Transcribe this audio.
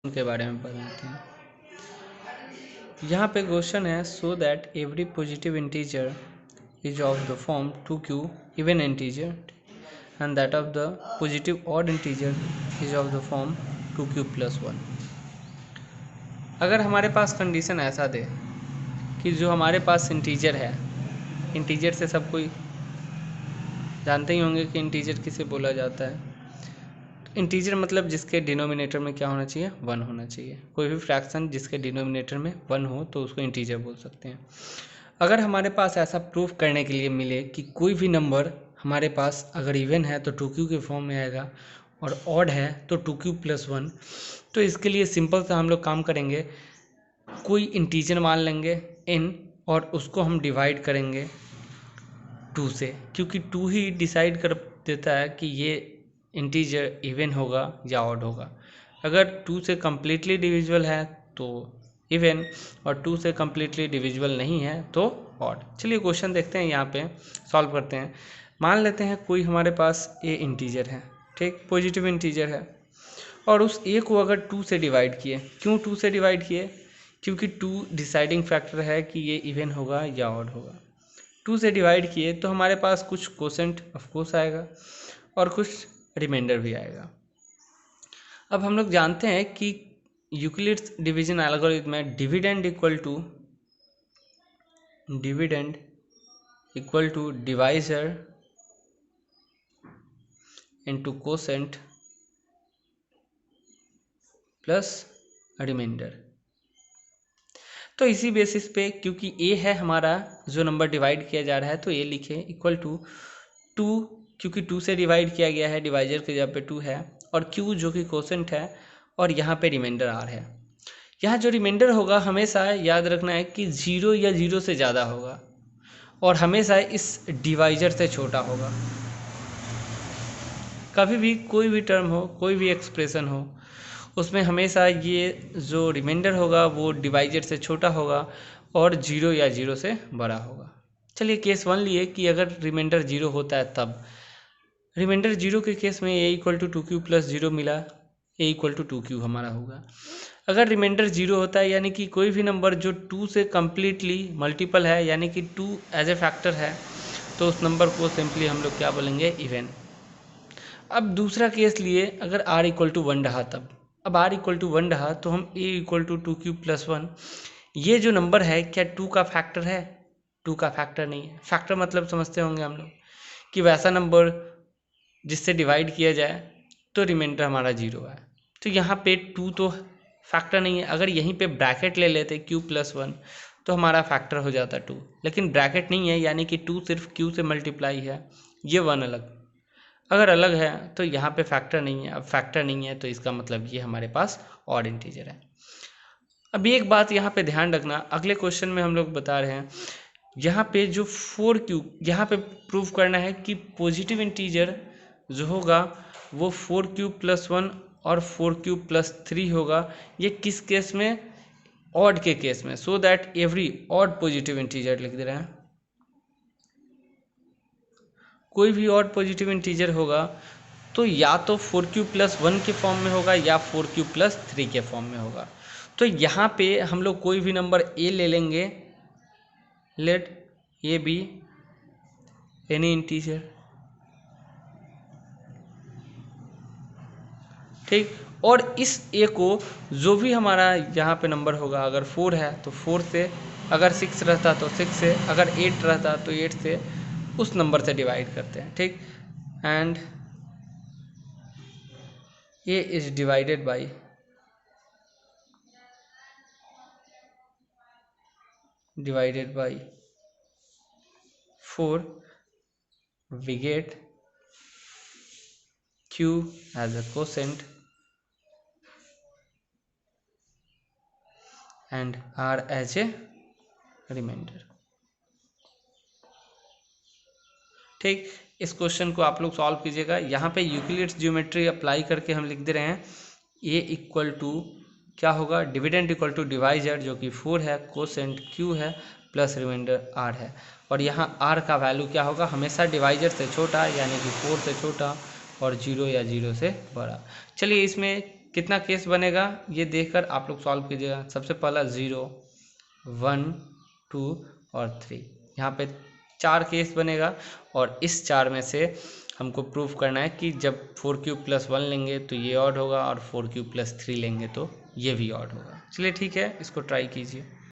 उनके बारे में बताते हैं। यहाँ पे क्वेश्चन है, so that every positive integer is of the form 2q even integer and that of the positive odd integer is of the form 2q + 1। अगर हमारे पास कंडीशन ऐसा दे कि जो हमारे पास इंटीजर है, इंटीजर से सब कोई जानते ही होंगे कि इंटीजर किसे बोला जाता है। इंटीजर मतलब जिसके डिनोमिनेटर में क्या होना चाहिए, 1 होना चाहिए। कोई भी फ्रैक्शन जिसके डिनोमिनेटर में 1 हो तो उसको इंटीजर बोल सकते हैं। अगर हमारे पास ऐसा प्रूफ करने के लिए मिले कि कोई भी नंबर हमारे पास अगर इवन है तो 2q के फॉर्म में आएगा और ऑड है तो 2q + 1, तो इसके लिए सिंपल सा हम लोग काम करेंगे, कोई इंटीजर मान लेंगे n और उसको हम डिवाइड करेंगे 2 से, क्योंकि 2 ही डिसाइड कर देता है कि ये इंटीजर इवन होगा या ऑड होगा। अगर 2 से कम्प्लीटली डिविजिबल है तो इवन और 2 से कम्प्लीटली डिविजिबल नहीं है तो ऑड। चलिए क्वेश्चन देखते हैं, यहाँ पे सॉल्व करते हैं। मान लेते हैं कोई हमारे पास ए इंटीजर है, ठीक, पॉजिटिव इंटीजर है, और उस ए को अगर 2 से डिवाइड किए। क्यों 2 से डिवाइड किए? क्योंकि 2 डिसाइडिंग फैक्टर है कि ये इवन होगा या ऑड होगा। 2 से डिवाइड किए तो हमारे पास कुछ कोसेंट ऑफकोर्स आएगा और कुछ रिमाइंडर भी आएगा। अब हम लोग जानते हैं कि यूक्लिड्स डिवीजन एल्गोरिथम में dividend equal to divisor into quotient plus remainder. तो इसी बेसिस पे, क्योंकि ए है हमारा जो नंबर डिवाइड किया जा रहा है, तो ए लिखे इक्वल टू 2, क्योंकि 2 से डिवाइड किया गया है, डिवाइजर के जगह पे 2 है, और q जो कि कोसेंट है, और यहाँ पे रिमाइंडर r है। यहाँ जो रिमाइंडर होगा हमेशा याद रखना है कि 0 या 0 से ज़्यादा होगा और हमेशा इस डिवाइजर से छोटा होगा। कभी भी कोई भी टर्म हो, कोई भी एक्सप्रेशन हो, उसमें हमेशा ये जो रिमाइंडर होगा वो डिवाइजर से छोटा होगा और 0 या 0 से बड़ा होगा। चलिए केस 1 लिए कि अगर रिमाइंडर 0 होता है तब। रिमाइंडर 0 के केस में a = 2q + 0 मिला, a = 2q हमारा होगा। अगर रिमाइंडर 0 होता है यानी कि कोई भी नंबर जो 2 से कम्प्लीटली मल्टीपल है, यानी कि 2 एज ए फैक्टर है, तो उस नंबर को सिंपली हम लोग क्या बोलेंगे, इवन। अब दूसरा केस लिए, अगर r = 1 रहा तब। अब r = 1 रहा तो हम a = 2q + 1। ये जो नंबर है क्या 2 का फैक्टर है? 2 का फैक्टर नहीं है। फैक्टर मतलब समझते होंगे हम लोग कि वैसा नंबर जिससे डिवाइड किया जाए तो रिमाइंडर हमारा 0 है। तो यहाँ पे 2 तो फैक्टर नहीं है। अगर यहीं पे ब्रैकेट ले लेते q + 1 तो हमारा फैक्टर हो जाता 2, लेकिन ब्रैकेट नहीं है, यानी कि 2 सिर्फ q से मल्टीप्लाई है, ये 1 अलग। अगर अलग है तो यहाँ पे फैक्टर नहीं है। अब फैक्टर नहीं है तो इसका मतलब ये हमारे पास ऑड इंटीजर है। अब एक बात यहाँ पे ध्यान रखना, अगले क्वेश्चन में हम लोग बता रहे हैं, यहाँ पे जो 4q, यहाँ पे प्रूव करना है कि पॉजिटिव इंटीजर जो होगा वो 4q + 1 और 4q + 3 होगा। ये किस केस में? ऑड के केस में। So that every odd positive integer लिख दे रहे हैं। कोई भी ऑड पॉजिटिव इंटीजर होगा तो या तो 4q + 1 के फॉर्म में होगा या 4q + 3 के फॉर्म में होगा। तो यहाँ पे हम लोग कोई भी नंबर a ले लेंगे, let a be any integer, ठीक। और इस a को जो भी हमारा यहाँ पे नंबर होगा, अगर 4 है तो 4 से, अगर 6 रहता तो 6 से, अगर 8 रहता तो 8 से, उस नंबर से डिवाइड करते हैं, ठीक। And a is divided by divided by 4, we get q as a quotient and r as a remainder, ठीक। इस क्वेश्चन को आप लोग सॉल्व कीजिएगा। यहाँ पे यूक्लिड्स ज्योमेट्री अप्लाई करके हम लिख दे रहे हैं, a = क्या होगा, डिविडेंड = डिवाइजर जो कि 4 है, कोसेंट q है, प्लस रिमाइंडर r है। और यहाँ r का वैल्यू क्या होगा, हमेशा डिवाइजर से छोटा, यानी कि 4 से छोटा और 0 या 0 से बड़ा। चलिए इसमें कितना केस बनेगा ये देखकर आप लोग सॉल्व कीजिएगा। सबसे पहला 0, 1, 2 और 3, यहाँ पे 4 केस बनेगा और इस 4 में से हमको प्रूफ करना है कि जब 4³+1 लेंगे तो ये ऑड होगा और 4³+3 लेंगे तो ये भी ऑड होगा। चलिए ठीक है, इसको ट्राई कीजिए।